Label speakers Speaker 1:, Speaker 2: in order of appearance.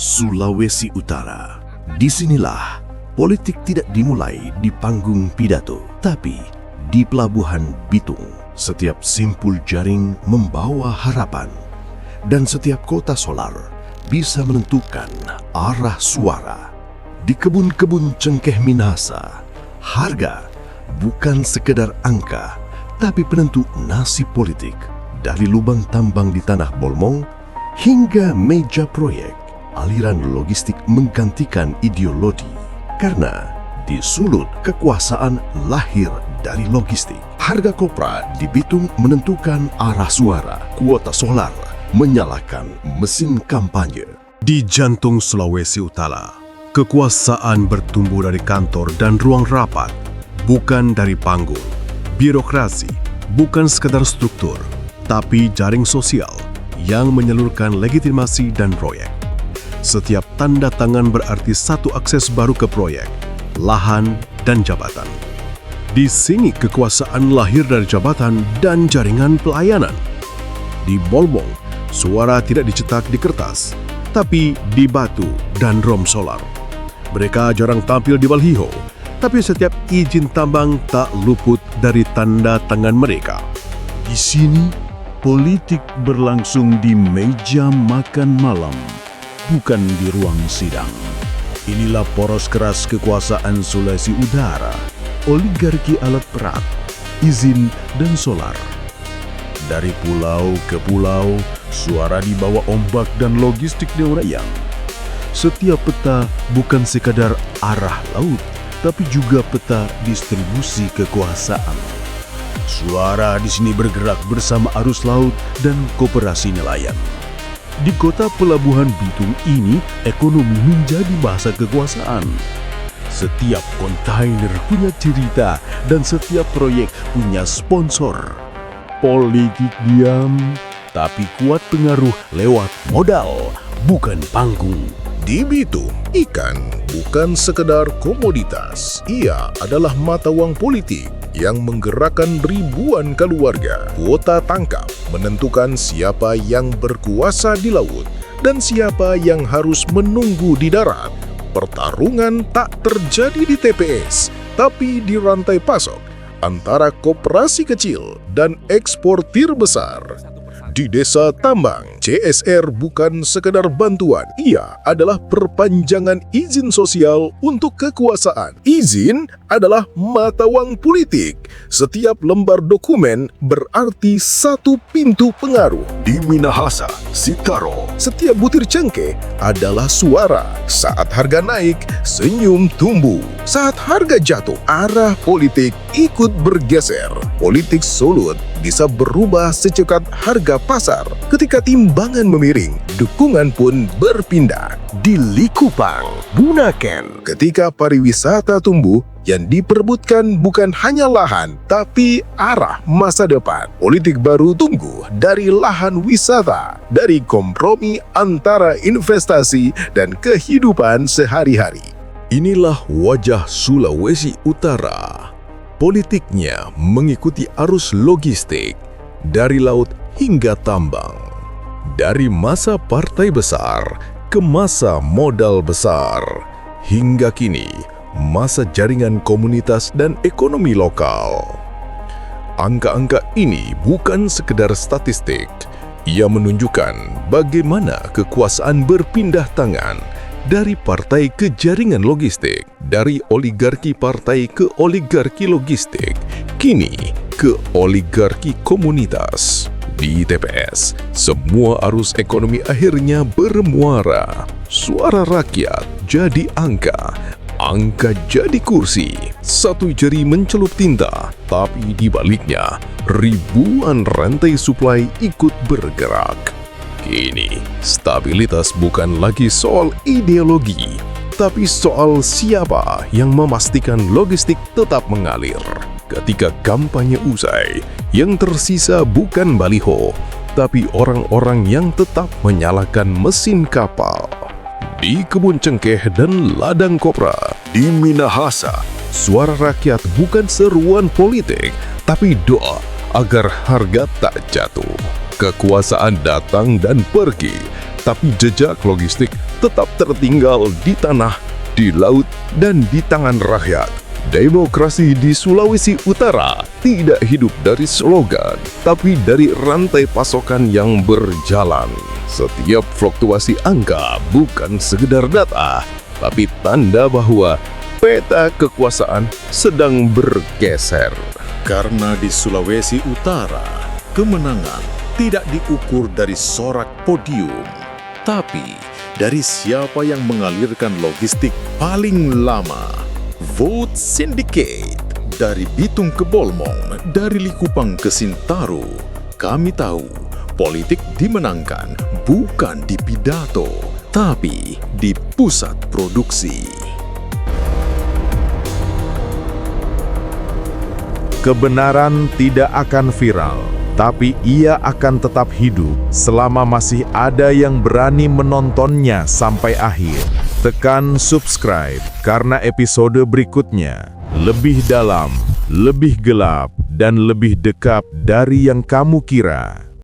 Speaker 1: Sulawesi Utara. Disinilah politik tidak dimulai di panggung pidato, tapi di Pelabuhan Bitung. Setiap simpul jaring membawa harapan, dan setiap kota solar bisa menentukan arah suara. Di kebun-kebun cengkeh Minahasa, harga bukan sekedar angka, tapi penentu nasib politik. Dari lubang tambang di Tanah Bolmong hingga meja proyek, aliran logistik menggantikan ideologi. Karena di Sulut kekuasaan lahir dari logistik. Harga kopra di Bitung menentukan arah suara. Kuota solar menyalakan mesin kampanye.
Speaker 2: Di jantung Sulawesi Utara, kekuasaan bertumbuh dari kantor dan ruang rapat, bukan dari panggung. Birokrasi bukan sekadar struktur, tapi jaring sosial yang menyalurkan legitimasi dan proyek. Setiap tanda tangan berarti satu akses baru ke proyek, lahan, dan jabatan. Di sini kekuasaan lahir dari jabatan dan jaringan pelayanan. Di Bolmong, suara tidak dicetak di kertas, tapi di batu dan rom solar. Mereka jarang tampil di baliho, tapi setiap izin tambang tak luput dari tanda tangan mereka.
Speaker 3: Di sini, politik berlangsung di meja makan malam, bukan di ruang sidang. Inilah poros keras kekuasaan Sulawesi Utara, oligarki alat berat, izin, dan solar. Dari pulau ke pulau, suara dibawa ombak dan logistik diuraian. Setiap peta bukan sekadar arah laut, tapi juga peta distribusi kekuasaan. Suara di sini bergerak bersama arus laut dan koperasi nelayan. Di kota Pelabuhan Bitung ini, ekonomi menjadi bahasa kekuasaan. Setiap kontainer punya cerita dan setiap proyek punya sponsor. Politik diam, tapi kuat pengaruh lewat modal, bukan panggung.
Speaker 4: Di Bitung, ikan bukan sekedar komoditas. Ia adalah mata uang politik yang menggerakkan ribuan keluarga. Kuota tangkap menentukan siapa yang berkuasa di laut dan siapa yang harus menunggu di darat. Pertarungan tak terjadi di TPS, tapi di rantai pasok antara koperasi kecil dan eksportir besar. Di Desa Tambang, CSR bukan sekedar bantuan, ia adalah perpanjangan izin sosial untuk kekuasaan. Izin adalah mata uang politik. Setiap lembar dokumen berarti satu pintu pengaruh.
Speaker 1: Di Minahasa, Sitaro,
Speaker 4: Setiap butir cengkeh adalah suara. Saat harga naik, senyum tumbuh. Saat harga jatuh, arah politik ikut bergeser. Politik Sulut bisa berubah secepat harga pasar. Ketika timbangan memiring, dukungan pun berpindah. Di Likupang, Bunaken, ketika pariwisata tumbuh, yang diperebutkan bukan hanya lahan, tapi arah masa depan. Politik baru tumbuh dari lahan wisata, dari kompromi antara investasi dan kehidupan sehari-hari.
Speaker 2: Inilah wajah Sulawesi Utara. Politiknya mengikuti arus logistik dari laut hingga tambang. Dari masa partai besar ke masa modal besar. Hingga kini, masa jaringan komunitas dan ekonomi lokal. Angka-angka ini bukan sekedar statistik. Ia menunjukkan bagaimana kekuasaan berpindah tangan dari partai ke jaringan logistik, dari oligarki partai ke oligarki logistik, kini ke oligarki komunitas. Di TPS, semua arus ekonomi akhirnya bermuara. Suara rakyat jadi angka, angka jadi kursi. Satu jari mencelup tinta, tapi di baliknya ribuan rantai suplai ikut bergerak. Kini, stabilitas bukan lagi soal ideologi, tapi soal siapa yang memastikan logistik tetap mengalir. Ketika kampanye usai, yang tersisa bukan baliho, tapi orang-orang yang tetap menyalakan mesin kapal. Di kebun cengkeh dan ladang kopra,
Speaker 1: di Minahasa,
Speaker 2: suara rakyat bukan seruan politik, tapi doa agar harga tak jatuh. Kekuasaan datang dan pergi, tapi jejak logistik tetap tertinggal di tanah, di laut, dan di tangan rakyat. Demokrasi di Sulawesi Utara tidak hidup dari slogan, tapi dari rantai pasokan yang berjalan. Setiap fluktuasi angka bukan sekedar data, tapi tanda bahwa peta kekuasaan sedang bergeser.
Speaker 4: Karena di Sulawesi Utara, kemenangan tidak diukur dari sorak podium, tapi dari siapa yang mengalirkan logistik paling lama. Vote Syndicate, dari Bitung ke Bolmong, dari Likupang ke Sintaro. Kami tahu, politik dimenangkan bukan di pidato, tapi di pusat produksi.
Speaker 5: Kebenaran tidak akan viral, tapi ia akan tetap hidup selama masih ada yang berani menontonnya sampai akhir. Tekan subscribe karena episode berikutnya lebih dalam, lebih gelap, dan lebih dekat dari yang kamu kira.